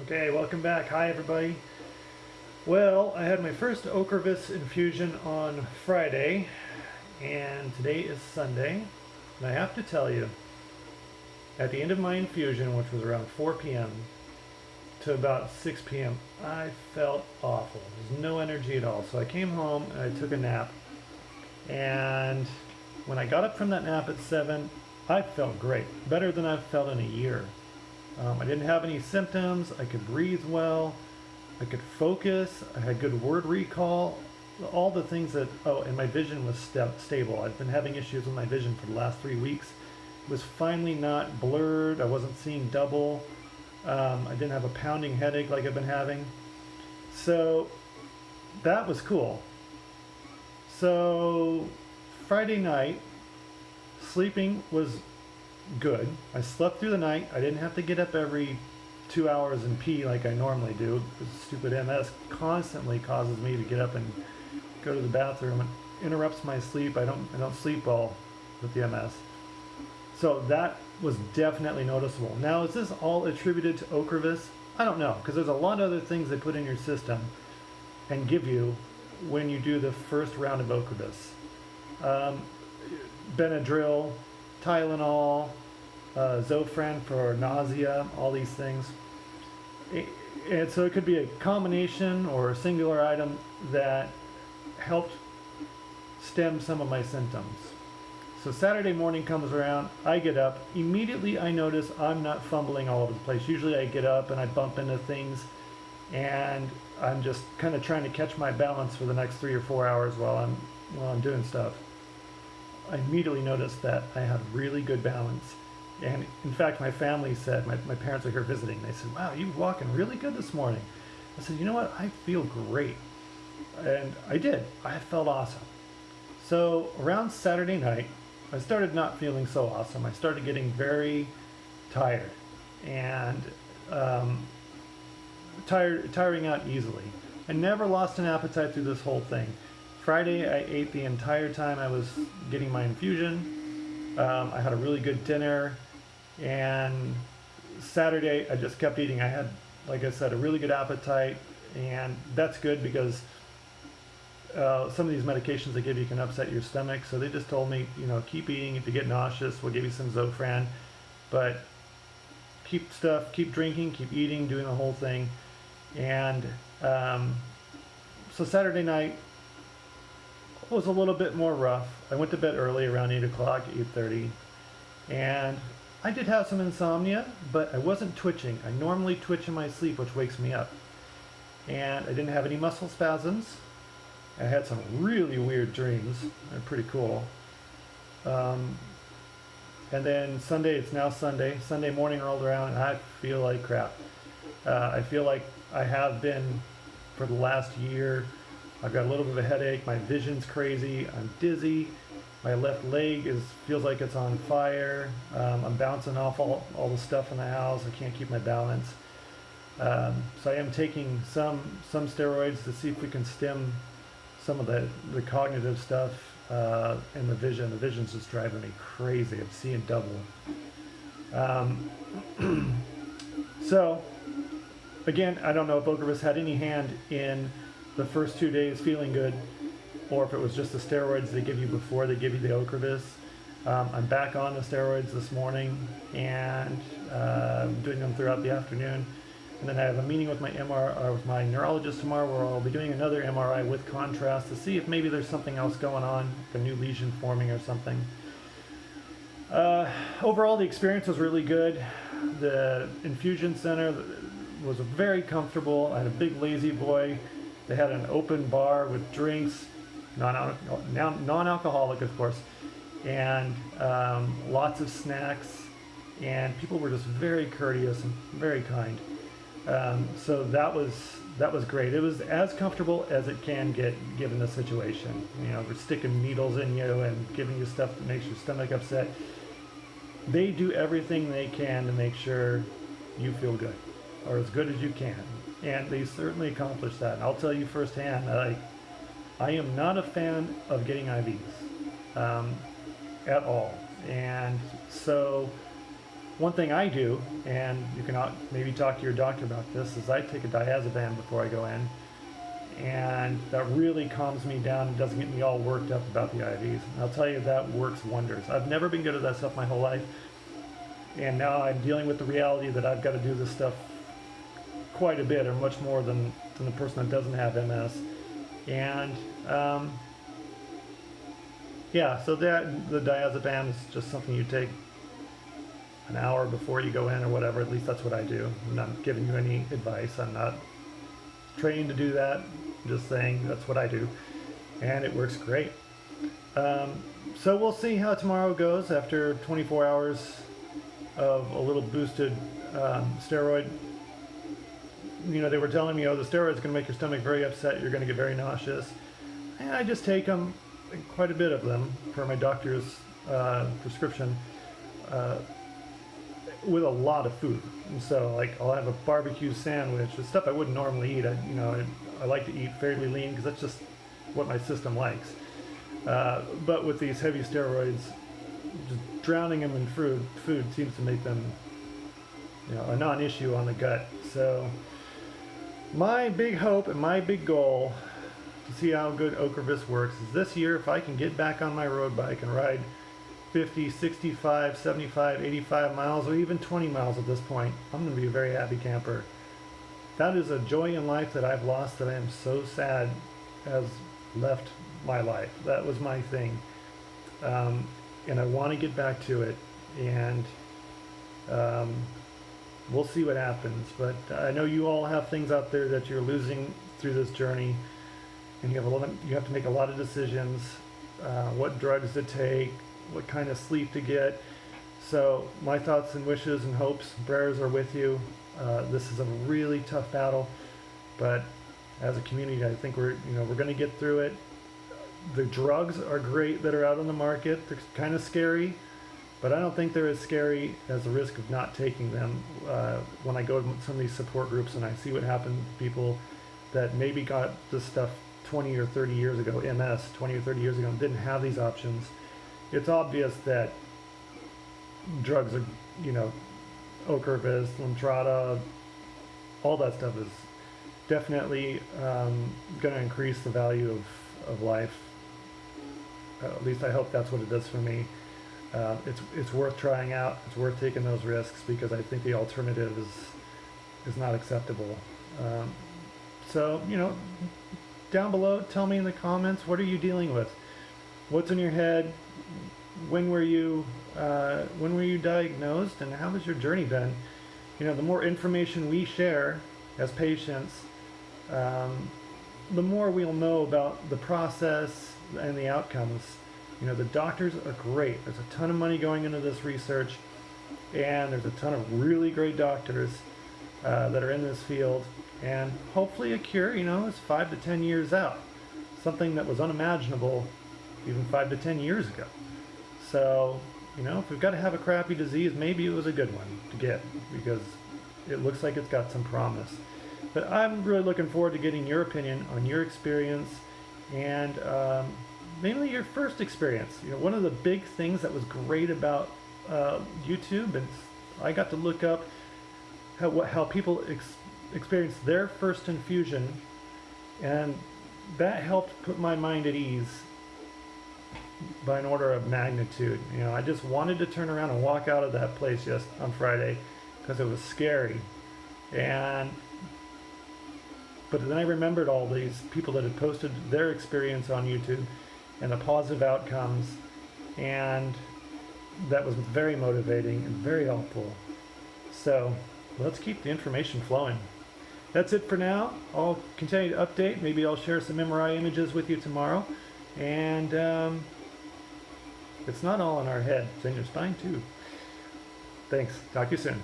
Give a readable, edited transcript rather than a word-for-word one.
Okay, welcome back. Hi, everybody. Well, I had my first Ocrevus infusion on Friday, and today is Sunday. And I have to tell you, at the end of my infusion, which was around 4 p.m. to about 6 p.m., I felt awful. There's no energy at all. So I came home and I took a nap. And when I got up from that nap at 7, I felt great. Better than I've felt in a year. I didn't have any symptoms. I could breathe well. I could focus. I had good word recall. All the things that, oh, and my vision was stable. I've been having issues with my vision for the last 3 weeks. It was finally not blurred. I wasn't seeing double. I didn't have a pounding headache like I've been having. So that was cool. So Friday night, sleeping was good. I slept through the night. I didn't have to get up every 2 hours and pee like I normally do. Stupid MS constantly causes me to get up and go to the bathroom. It interrupts my sleep. I don't sleep well with the MS. So that was definitely noticeable. Now, is this all attributed to Ocrevus? I don't know, because there's a lot of other things they put in your system and give you when you do the first round of Ocrevus. Benadryl, Tylenol, Zofran for nausea, all these things. And so it could be a combination or a singular item that helped stem some of my symptoms. So Saturday morning comes around, I get up, immediately I notice I'm not fumbling all over the place. Usually I get up and I bump into things and I'm just kind of trying to catch my balance for the next 3 or 4 hours while I'm doing stuff. I immediately noticed that I had really good balance. And in fact, my family said, my parents are here visiting, they said, wow, you walking really good this morning. I said, you know what, I feel great. And I did, I felt awesome. So around Saturday night, I started not feeling so awesome. I started getting very tired and tiring out easily. I never lost an appetite through this whole thing. Friday, I ate the entire time I was getting my infusion. I had a really good dinner, and Saturday, I just kept eating. I had, like I said, a really good appetite, and that's good because some of these medications they give you can upset your stomach. So they just told me, keep eating. If you get nauseous, we'll give you some Zofran, but keep drinking, keep eating, doing the whole thing. And so Saturday night was a little bit more rough. I went to bed early, around 8 o'clock, 8:30, and I did have some insomnia, but I wasn't twitching. I normally twitch in my sleep, which wakes me up. And I didn't have any muscle spasms. I had some really weird dreams. They're pretty cool. And then Sunday, it's now Sunday. Sunday morning rolled around, and I feel like crap. I feel like I have been for the last year. I've got a little bit of a headache. My vision's crazy. I'm dizzy. My left leg feels like it's on fire. I'm bouncing off all the stuff in the house. I can't keep my balance. So I am taking some steroids to see if we can stem some of the cognitive stuff and the vision. The vision's just driving me crazy. I'm seeing double. So again, I don't know if Ocrevus had any hand in the first 2 days feeling good, or if it was just the steroids they give you before they give you the Ocrevus. I'm back on the steroids this morning and doing them throughout the afternoon. And then I have a meeting with my neurologist tomorrow where I'll be doing another MRI with contrast to see if maybe there's something else going on, a new lesion forming or something. Overall, the experience was really good. The infusion center was very comfortable. I had a big lazy boy. They had an open bar with drinks, non-alcoholic, of course, and lots of snacks. And people were just very courteous and very kind. So that was great. It was as comfortable as it can get given the situation. They're sticking needles in you and giving you stuff that makes your stomach upset. They do everything they can to make sure you feel good, or as good as you can. And they certainly accomplished that. And I'll tell you firsthand, I am not a fan of getting IVs at all. And so one thing I do, and you can maybe talk to your doctor about this, is I take a diazepam before I go in, and that really calms me down and doesn't get me all worked up about the IVs. And I'll tell you, that works wonders. I've never been good at that stuff my whole life, and now I'm dealing with the reality that I've got to do this stuff quite a bit, or much more than the person that doesn't have MS. And yeah, so that the diazepam is just something you take an hour before you go in or whatever. At least that's what I do. I'm not giving you any advice. I'm not trained to do that. I'm just saying that's what I do, and it works great. So we'll see how tomorrow goes after 24 hours of a little boosted steroid. You know, they were telling me, oh, the steroid's going to make your stomach very upset. You're going to get very nauseous. And I just take them, quite a bit of them, per my doctor's prescription, with a lot of food. And so, like, I'll have a barbecue sandwich, the stuff I wouldn't normally eat. I like to eat fairly lean because that's just what my system likes. But with these heavy steroids, just drowning them in food seems to make them, a non-issue on the gut. So my big hope and my big goal to see how good Ocrevus works is this year, if I can get back on my road bike and ride 50, 65, 75, 85 miles, or even 20 miles at this point, I'm going to be a very happy camper. That is a joy in life that I've lost, that I am so sad has left my life. That was my thing. And I want to get back to it. And we'll see what happens. But I know you all have things out there that you're losing through this journey. And you have to make a lot of decisions. What drugs to take, what kind of sleep to get. So my thoughts and wishes and hopes, prayers are with you. This is a really tough battle, but as a community, I think we're going to get through it. The drugs are great that are out on the market. They're kind of scary, but I don't think they're as scary as the risk of not taking them. When I go to some of these support groups and I see what happened to people that maybe got this stuff 20 or 30 years ago, MS 20 or 30 years ago, and didn't have these options, it's obvious that drugs are, Ocrevus, Lemtrada, all that stuff is definitely going to increase the value of life. At least I hope that's what it does for me. It's worth trying out. It's worth taking those risks because I think the alternative is not acceptable. So, down below, tell me in the comments, what are you dealing with? What's in your head? When were you diagnosed, and how has your journey been? The more information we share as patients, the more we'll know about the process and the outcomes. The doctors are great. There's a ton of money going into this research, and there's a ton of really great doctors that are in this field, and hopefully a cure, is 5 to 10 years out. Something that was unimaginable even 5 to 10 years ago. So, if we've got to have a crappy disease, maybe it was a good one to get, because it looks like it's got some promise. But I'm really looking forward to getting your opinion on your experience, and mainly your first experience. One of the big things that was great about YouTube, and I got to look up how people experience their first infusion, and that helped put my mind at ease by an order of magnitude. I just wanted to turn around and walk out of that place just on Friday because it was scary. But then I remembered all these people that had posted their experience on YouTube and the positive outcomes, and that was very motivating and very helpful. So let's keep the information flowing. That's it for now. I'll continue to update. Maybe I'll share some MRI images with you tomorrow. And it's not all in our head. It's in your spine too. Thanks. Talk to you soon.